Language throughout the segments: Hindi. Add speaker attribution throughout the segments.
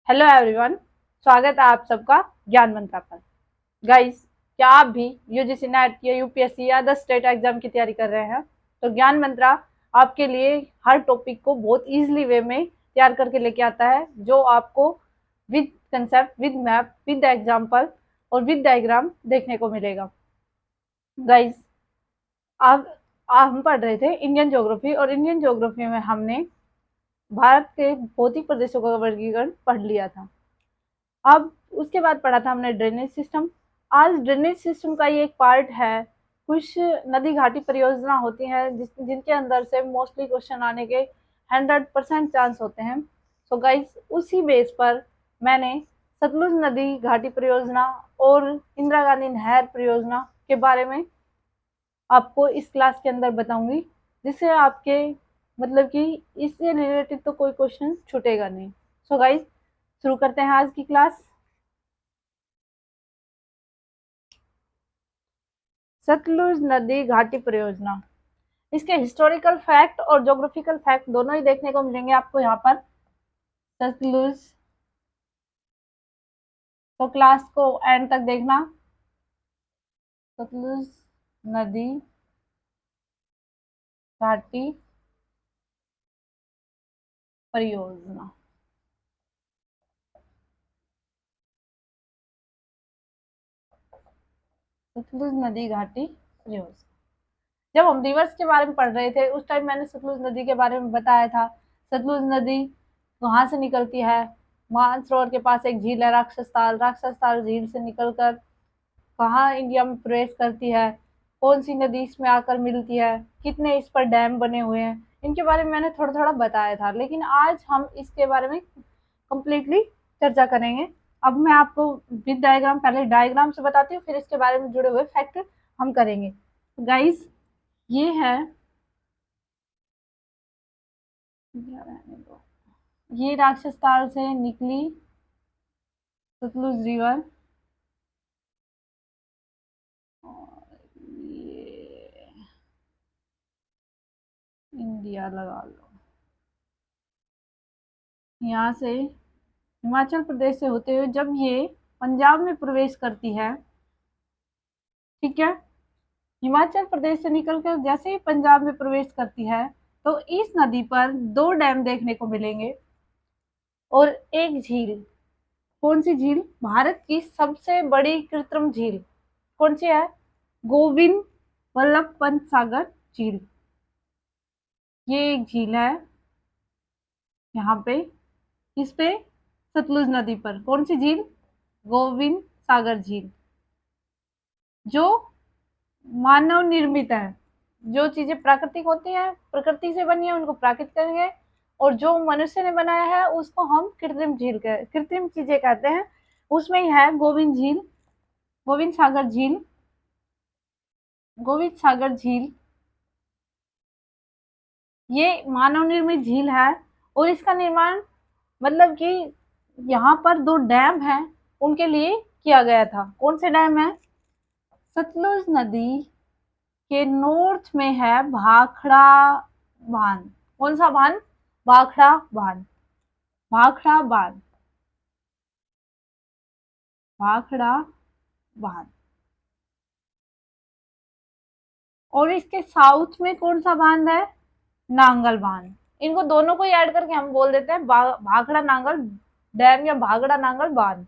Speaker 1: Hello everyone. स्वागत है आप सबका ज्ञान मंत्रा पर। गाइस, क्या आप भी यूजीसी नेट या यूपीएससी या अदर स्टेट एग्जाम की तैयारी कर रहे हैं? तो ज्ञान मंत्रा आपके लिए हर टॉपिक को बहुत इजीली वे में तैयार करके लेके आता है, जो आपको with concept, with map, with example और विद डायग्राम देखने को मिलेगा। गाइस, अब हम पढ़ रहे थे इंडियन ज्योग्राफी, और इंडियन ज्योग्राफी में हमने भारत के भौतिक प्रदेशों का वर्गीकरण पढ़ लिया था। अब उसके बाद पढ़ा था हमने ड्रेनेज सिस्टम। आज ड्रेनेज सिस्टम का ये एक पार्ट है। कुछ नदी घाटी परियोजना होती हैं जिनके अंदर से मोस्टली क्वेश्चन आने के 100% चांस होते हैं। सो गाइस, उसी बेस पर मैंने सतलुज नदी घाटी परियोजना और इंदिरा गांधी नहर परियोजना के बारे में आपको इस क्लास के अंदर बताऊंगी, जिससे आपके मतलब कि इससे रिलेटेड तो कोई क्वेश्चन छूटेगा नहीं। सो गाइस, शुरू करते हैं आज की क्लास। सतलुज नदी घाटी परियोजना, इसके हिस्टोरिकल फैक्ट और ज्योग्राफिकल फैक्ट दोनों ही देखने को मिलेंगे आपको यहाँ पर। सतलुज, तो क्लास को एंड तक देखना। सतलुज नदी घाटी परियोजना। सतलुज नदी घाटी परियोजना, जब हम रिवर्स के बारे में पढ़ रहे थे उस टाइम मैंने सतलुज नदी के बारे में बताया था। सतलुज नदी कहाँ से निकलती है? मानसरोवर के पास एक झील है राक्षस ताल झील से निकलकर कहाँ इंडिया में प्रवेश करती है, कौन सी नदी इसमें आकर मिलती है, कितने इस पर डैम बने हुए हैं, इनके बारे में मैंने थोड़ा थोड़ा बताया था। लेकिन आज हम इसके बारे में कंप्लीटली चर्चा करेंगे। अब मैं आपको विद डायग्राम, पहले डायग्राम से बताती हूँ, फिर इसके बारे में जुड़े हुए फैक्ट हम करेंगे। गाइस, ये है, ये राक्षस ताल से निकली सतलुज रिवर, और ये इंडिया लगा लो। यहाँ से हिमाचल प्रदेश से होते हुए जब ये पंजाब में प्रवेश करती है, ठीक है, हिमाचल प्रदेश से निकलकर जैसे ही पंजाब में प्रवेश करती है, तो इस नदी पर दो डैम देखने को मिलेंगे और एक झील। कौन सी झील? भारत की सबसे बड़ी कृत्रिम झील कौन सी है? गोविंद वल्लभ पंत सागर झील। ये एक झील है यहाँ पे, इस पे सतलुज नदी पर। कौन सी झील? गोविंद सागर झील, जो मानव निर्मित है। जो चीजें प्राकृतिक होती हैं, प्रकृति से बनी है, उनको प्राकृतिक कहेंगे, और जो मनुष्य ने बनाया है उसको हम कृत्रिम झील कृत्रिम चीजें कहते हैं। उसमें ही है गोविंद झील, गोविंद सागर झील। गोविंद सागर झील ये मानव निर्मित झील है, और इसका निर्माण मतलब कि यहाँ पर दो डैम हैं उनके लिए किया गया था। कौन से डैम है? सतलुज नदी के नॉर्थ में है भाखड़ा बांध। कौन सा बांध? भाखड़ा बांध। भाखड़ा बांध, भाखड़ा बांध। और इसके साउथ में कौन सा बांध है? नांगल बांध। इनको दोनों को ऐड करके हम बोल देते हैं भाखड़ा नांगल डैम या भाखड़ा नांगल बांध।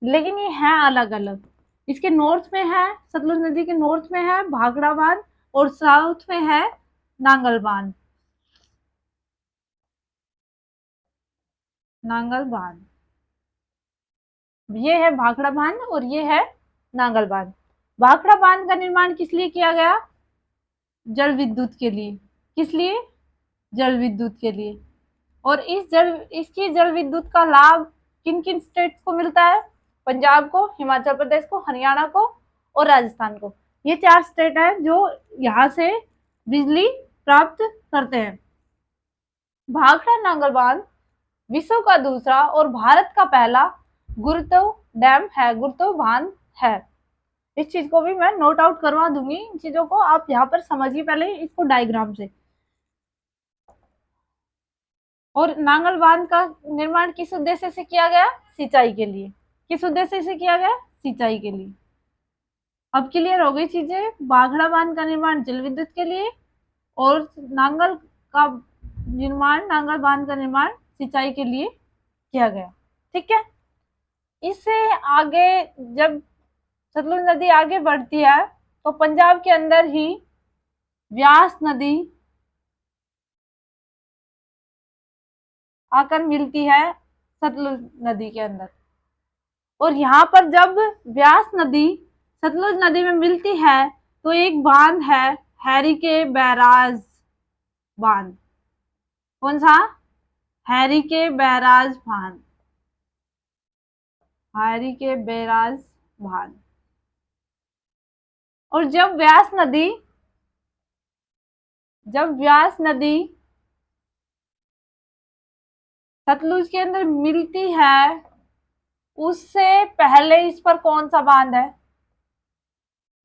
Speaker 1: लेकिन ये है अलग अलग। इसके नॉर्थ में है, सतलुज नदी के नॉर्थ में है भाखड़ा बांध, और साउथ में है नांगल बांध। नांगल बांध, ये है भाखड़ा बांध और ये है नांगल बांध। भाखड़ा बांध का निर्माण किस लिए किया गया? जल विद्युत के लिए। किस लिए? जल विद्युत के लिए। और इसकी जल विद्युत का लाभ किन किन स्टेट्स को मिलता है? पंजाब को, हिमाचल प्रदेश को, हरियाणा को और राजस्थान को। ये चार स्टेट है जो यहाँ से बिजली प्राप्त करते हैं। भाखड़ा नांगल बांध विश्व का दूसरा और भारत का पहला गुरुत्व डैम है, गुरुत्व बांध है। इस चीज को भी मैं नोट आउट करवा दूंगी, इन चीजों को आप यहाँ पर समझिए पहले इसको डायग्राम से। और नांगल बांध का निर्माण किस उद्देश्य से किया गया? सिंचाई के लिए। किस उद्देश्य से किया गया? सिंचाई के लिए। अब क्लियर हो गई चीजें। बाघड़ा बांध का निर्माण जल विद्युत के लिए, और नांगल का निर्माण, नांगल बांध का निर्माण सिंचाई के लिए किया गया। ठीक है। इससे आगे जब सतलुज नदी आगे बढ़ती है तो पंजाब के अंदर ही व्यास नदी आकर मिलती है सतलुज नदी के अंदर। और यहाँ पर जब व्यास नदी सतलुज नदी में मिलती है तो एक बांध है, हैरी के बैराज बांध। कौन सा? हैरी के बैराज बांध। हैरी के बैराज बांध। और जब व्यास नदी सतलुज के अंदर मिलती है, उससे पहले इस पर कौन सा बांध है?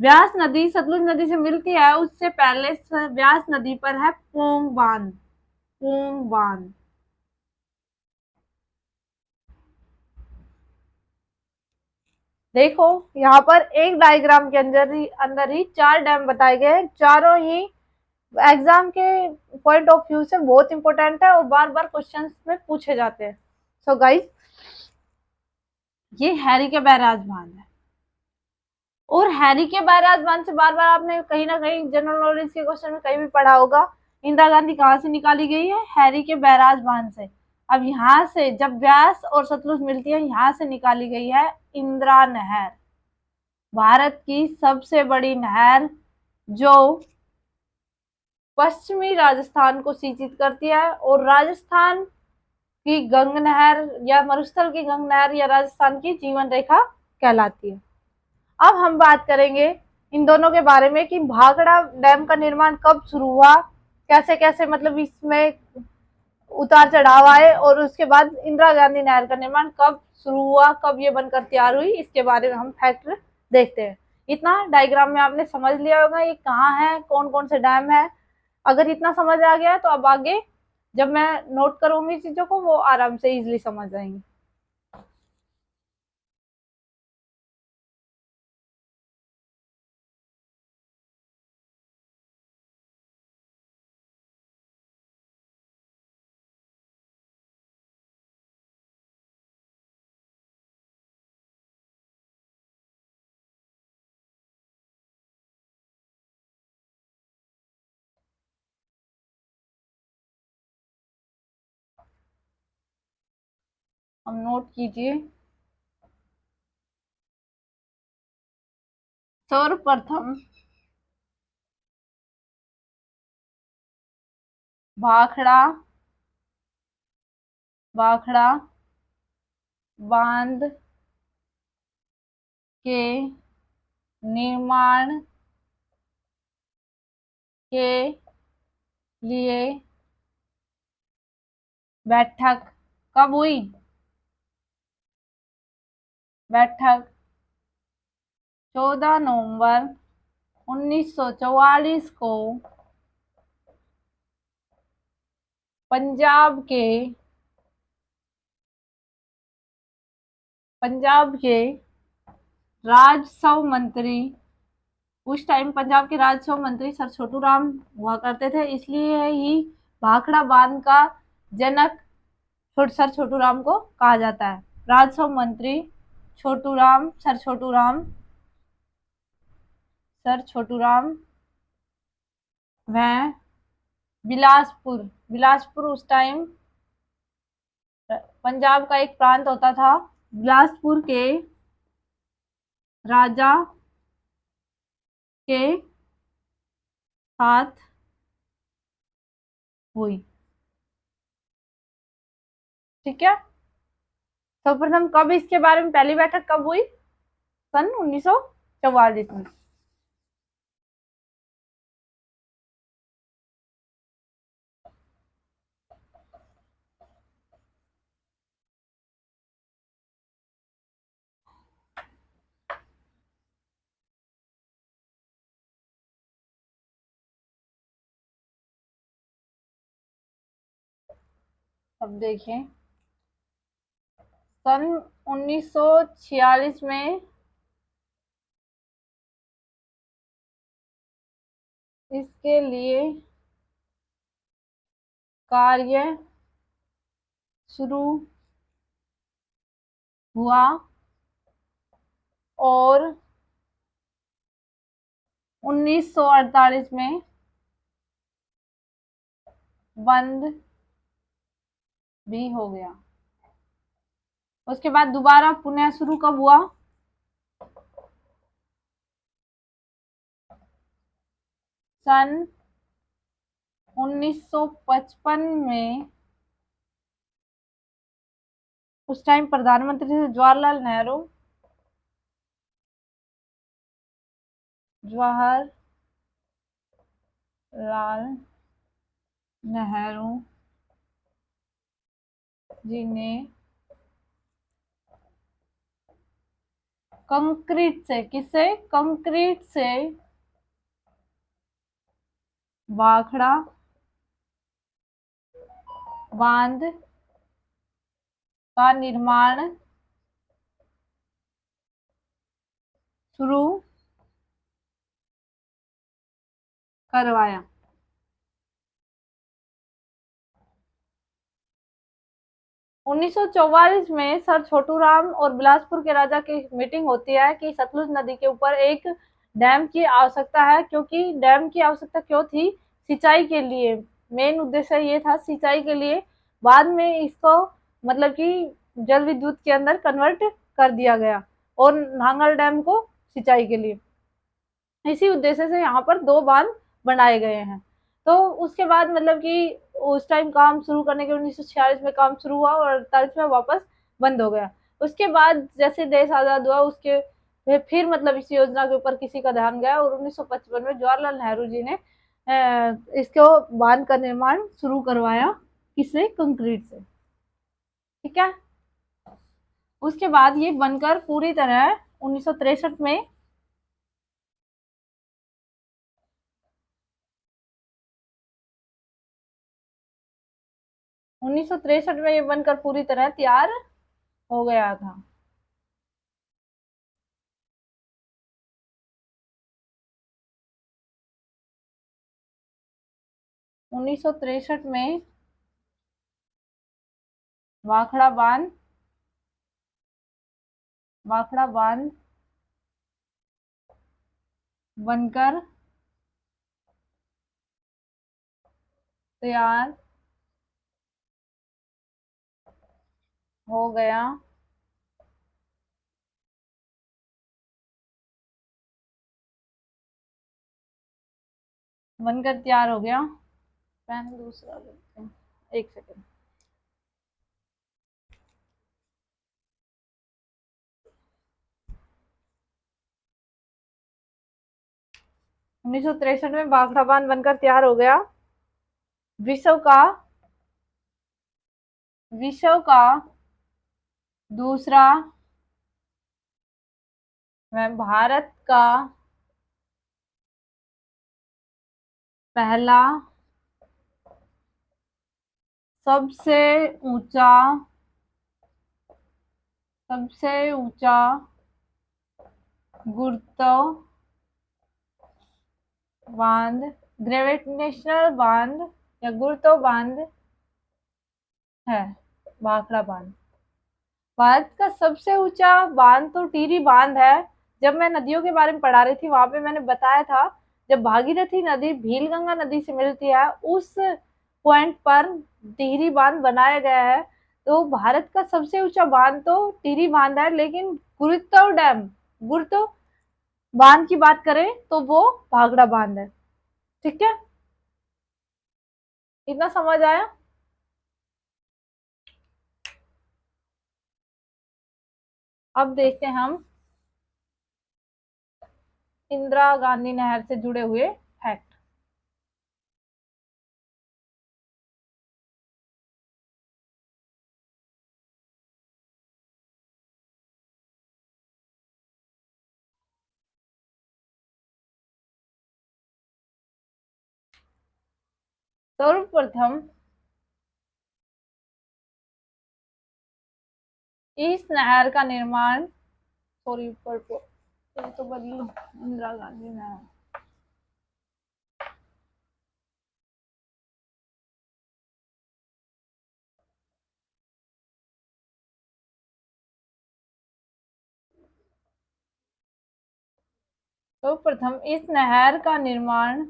Speaker 1: व्यास नदी सतलुज नदी से मिलती है, उससे पहले व्यास नदी पर है पोंग बांध। पोंग बांध। देखो यहाँ पर एक डायग्राम के अंदर ही 4 डैम बताए गए हैं। चारों ही एग्जाम के पॉइंट ऑफ व्यू से बहुत इंपॉर्टेंट है और बार बार क्वेश्चंस में पूछे जाते हैं। सो गाइस, ये हैरी के बैराज बांध है। और हैरी के बैराज बांध से बार बार आपने कहीं ना कहीं जनरल नॉलेज के क्वेश्चन में कहीं भी पढ़ा होगा, इंदिरा गांधी कहाँ से निकाली गई है? हैरी के बैराज बांध से। अब यहाँ से जब व्यास और सतलुज मिलती है, यहाँ से निकाली गई है इंदिरा नहर, भारत की सबसे बड़ी नहर, जो पश्चिमी राजस्थान को सिंचित करती है। और राजस्थान की गंग नहर या मरुस्थल की गंग नहर या राजस्थान की जीवन रेखा कहलाती है। अब हम बात करेंगे इन दोनों के बारे में कि भाखड़ा डैम का निर्माण कब शुरू हुआ, कैसे कैसे मतलब इसमें उतार चढ़ाव आए, और उसके बाद इंदिरा गांधी नहर का निर्माण कब शुरू हुआ, कब ये बनकर तैयार हुई, इसके बारे में हम फैक्ट देखते हैं। इतना डायग्राम में आपने समझ लिया होगा ये कहाँ है, कौन कौन से डैम है। अगर इतना समझ आ गया तो अब आगे जब मैं नोट करूंगी चीजों को, वो आराम से इजिली समझ आएंगी। हम नोट कीजिए। सर्वप्रथम भाखड़ा भाखड़ा बांध के निर्माण के लिए बैठक कब हुई? बैठक 14 नवंबर 1944 को पंजाब के राजस्व मंत्री, उस टाइम पंजाब के राजस्व मंत्री सर छोटू राम हुआ करते थे, इसलिए ही भाखड़ा बांध का जनक सर छोटू राम को कहा जाता है। राजस्व मंत्री छोटू राम, सर छोटू राम वह बिलासपुर उस टाइम पंजाब का एक प्रांत होता था। बिलासपुर के राजा के साथ हुई। ठीक है। सर्वप्रथम कब इसके बारे में पहली बैठक कब हुई? सन 1944 में। अब देखें, सन 1946 में इसके लिए कार्य शुरू हुआ और 1948 में बंद भी हो गया। उसके बाद दोबारा पुनः शुरू कब हुआ? सन 1955 में। उस टाइम प्रधानमंत्री थे जवाहरलाल नेहरू। जवाहरलाल नेहरू जी ने कंक्रीट से, किससे? कंक्रीट से भाखड़ा बांध का निर्माण शुरू करवाया। 1944 में सर छोटूराम और बिलासपुर के राजा की मीटिंग होती है कि सतलुज नदी के ऊपर एक डैम की आवश्यकता है, क्योंकि डैम की आवश्यकता क्यों थी? सिंचाई के लिए। मेन उद्देश्य ये था सिंचाई के लिए। बाद में इसको मतलब कि जल विद्युत के अंदर कन्वर्ट कर दिया गया और नांगल डैम को सिंचाई के लिए। इसी उद्देश्य से यहाँ पर 2 बांध बनाए गए हैं। तो उसके बाद मतलब कि उस टाइम काम शुरू करने के 1946 में काम शुरू हुआ और 48 में वापस बंद हो गया। उसके बाद जैसे देश आज़ाद हुआ उसके फिर मतलब इस योजना के ऊपर किसी का ध्यान गया और 1955 में जवाहरलाल नेहरू जी ने इसको बांध का निर्माण शुरू करवाया। किससे? कंक्रीट से। ठीक है। उसके बाद ये बनकर पूरी तरह 1963 में 1963 में ये बनकर पूरी तरह तैयार हो गया था। उन्नीस सौ तिरसठ में भाखड़ा बांध भाखड़ा बांध बनकर तैयार हो गया। बनकर तैयार हो गया। पेन दूसरा लेते हैं, एक सेकंड। 1963 में भाखड़ा बांध बनकर तैयार हो गया। विश्व का विश्व का दूसरा व भारत का पहला सबसे ऊंचा सबसे ऊंचा गुरुत्व बांध, ग्रेविटेशनल बांध या गुरुत्व बांध है भाखड़ा बांध। भारत का सबसे ऊंचा बांध तो टिहरी बांध है। जब मैं नदियों के बारे में पढ़ा रही थी वहां पे मैंने बताया था, जब भागीरथी नदी भीलगंगा नदी से मिलती है उस पॉइंट पर टिहरी बांध बनाया गया है। तो भारत का सबसे ऊंचा बांध तो टिहरी बांध है, लेकिन गुरुत्व बांध की बात करें तो वो भाखड़ा बांध है। ठीक है, इतना समझ आया? अब देखते हैं हम इंदिरा गांधी नहर से जुड़े हुए फैक्ट। सर्वप्रथम इस नहर का निर्माण, सॉरी ऊपर तो बदलो, इंदिरा गांधी नहर। तो प्रथम इस नहर का निर्माण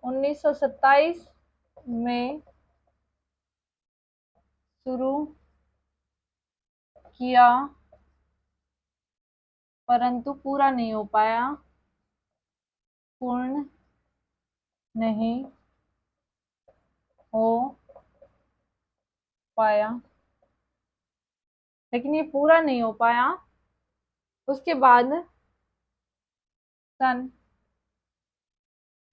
Speaker 1: 1927 में शुरू किया, परंतु पूरा नहीं हो पाया, पूर्ण नहीं हो पाया, लेकिन ये पूरा नहीं हो पाया। उसके बाद सन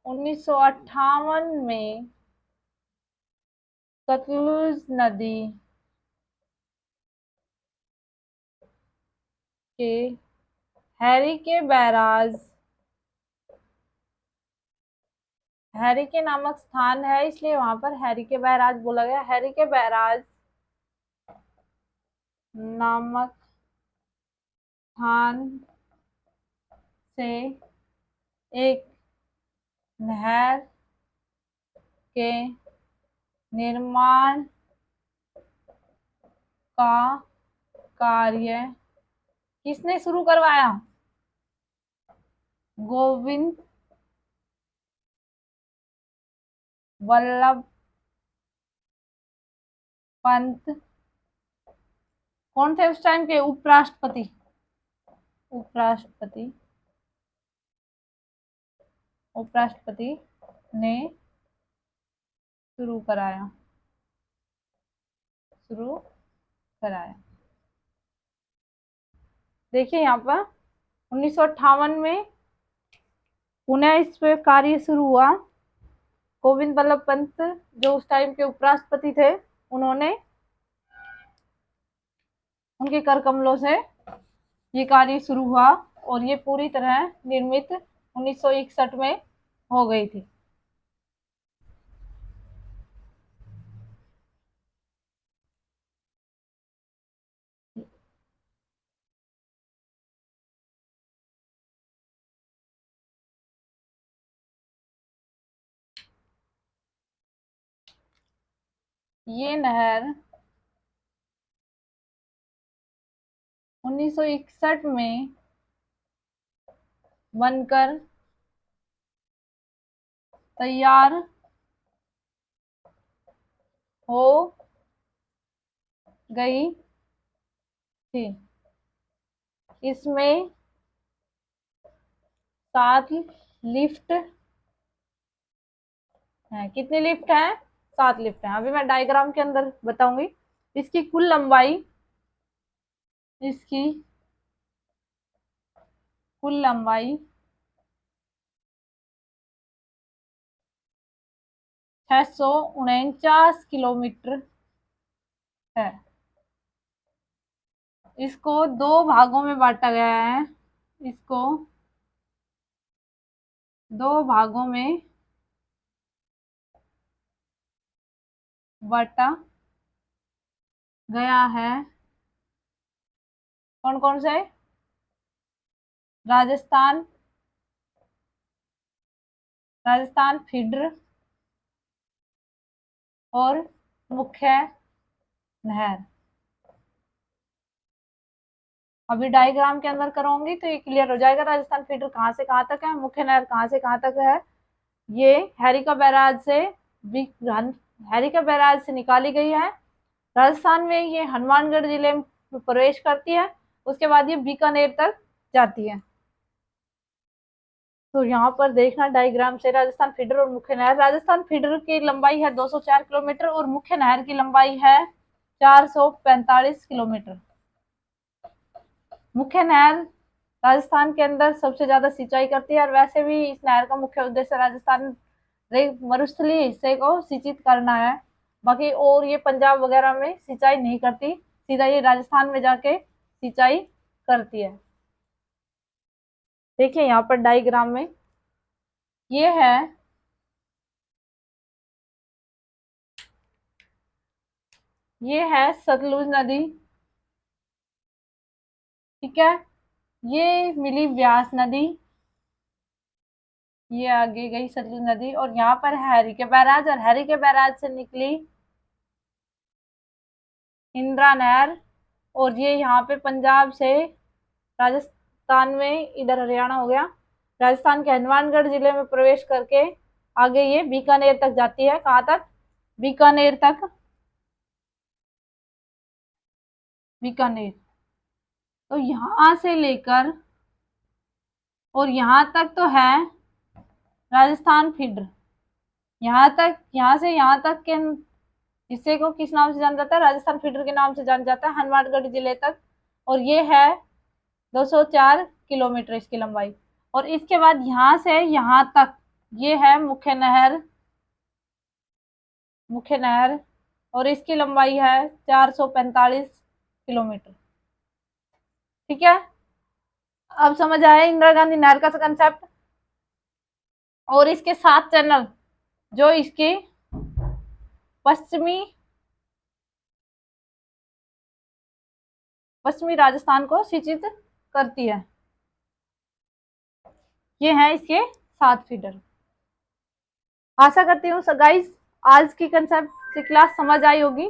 Speaker 1: 1958 में सतलुज नदी के हैरिके बैराज, हैरिके नामक स्थान है इसलिए वहां पर हैरिके बैराज बोला गया। हैरिके बैराज नामक स्थान से एक नहर के निर्माण का कार्य किसने शुरू करवाया? गोविंद वल्लभ पंत। कौन थे उस टाइम के उपराष्ट्रपति? उपराष्ट्रपति उपराष्ट्रपति ने शुरू कराया, शुरू कराया। देखिए यहाँ पर 1958 में पुनः इस पे कार्य शुरू हुआ। गोविंद वल्लभ पंत जो उस टाइम के उपराष्ट्रपति थे, उन्होंने उनके कर कमलों से ये कार्य शुरू हुआ और ये पूरी तरह निर्मित 1961 में हो गई थी। ये नहर 1961 में बनकर तैयार हो गई थी। इसमें 7 लिफ्ट है। कितनी लिफ्ट है? 7 लिफ्ट है। अभी मैं डायग्राम के अंदर बताऊंगी। इसकी कुल लंबाई, इसकी कुल लंबाई 649 किलोमीटर है। इसको 2 भागों में बांटा गया है। इसको 2 भागों में बांटा गया है। कौन कौन से? राजस्थान, राजस्थान फीडर और मुख्य नहर। अभी डायग्राम के अंदर करूंगी तो ये क्लियर हो जाएगा। राजस्थान फीडर कहाँ से कहाँ तक है, मुख्य नहर कहाँ से कहाँ तक है। ये हैरिका बैराज से, हैरिका बैराज से निकाली गई है। राजस्थान में ये हनुमानगढ़ जिले में प्रवेश करती है। उसके बाद ये बीकानेर तक जाती है। तो यहाँ पर देखना डायग्राम से राजस्थान फीडर और मुख्य नहर। राजस्थान फीडर की लंबाई है 204 किलोमीटर और मुख्य नहर की लंबाई है 445 किलोमीटर। मुख्य नहर राजस्थान के अंदर सबसे ज्यादा सिंचाई करती है और वैसे भी इस नहर का मुख्य उद्देश्य राजस्थान मरुस्थलीय हिस्से को सिंचित करना है। बाकी और ये पंजाब वगैरह में सिंचाई नहीं करती, सीधा ये राजस्थान में जाके सिंचाई करती है। देखिए यहाँ पर डायग्राम में ये है ये है सतलुज नदी, ठीक है। ये मिली व्यास नदी, ये आगे गई सतलुज नदी, और यहाँ पर हैरी के बैराज, और हैरी के बैराज से निकली इंदिरा नहर, और ये यहाँ पे पंजाब से राजस्थान में, इधर हरियाणा हो गया, राजस्थान के हनुमानगढ़ जिले में प्रवेश करके आगे ये बीकानेर तक जाती है। कहाँ तक? बीकानेर तक। बीकानेर। तो यहाँ से लेकर और यहाँ तक तो है राजस्थान फीडर। यहाँ तक, यहाँ से यहाँ तक के हिस्से को किस नाम से जाना जाता है? राजस्थान फीडर के नाम से जाना जाता है, हनुमानगढ़ जिले तक। और ये है 204 किलोमीटर इसकी लंबाई। और इसके बाद यहाँ से यहाँ तक ये है मुख्य नहर, मुख्य नहर, और इसकी लंबाई है 445 किलोमीटर, ठीक है। अब समझ आया इंदिरा गांधी नहर का कंसेप्ट। और इसके 7 चैनल जो इसके पश्चिमी पश्चिमी राजस्थान को सिंचित करती है, ये हैं इसके 7 फीडर। आशा करती हूँ गाइस आज की कंसेप्ट की क्लास समझ आई होगी।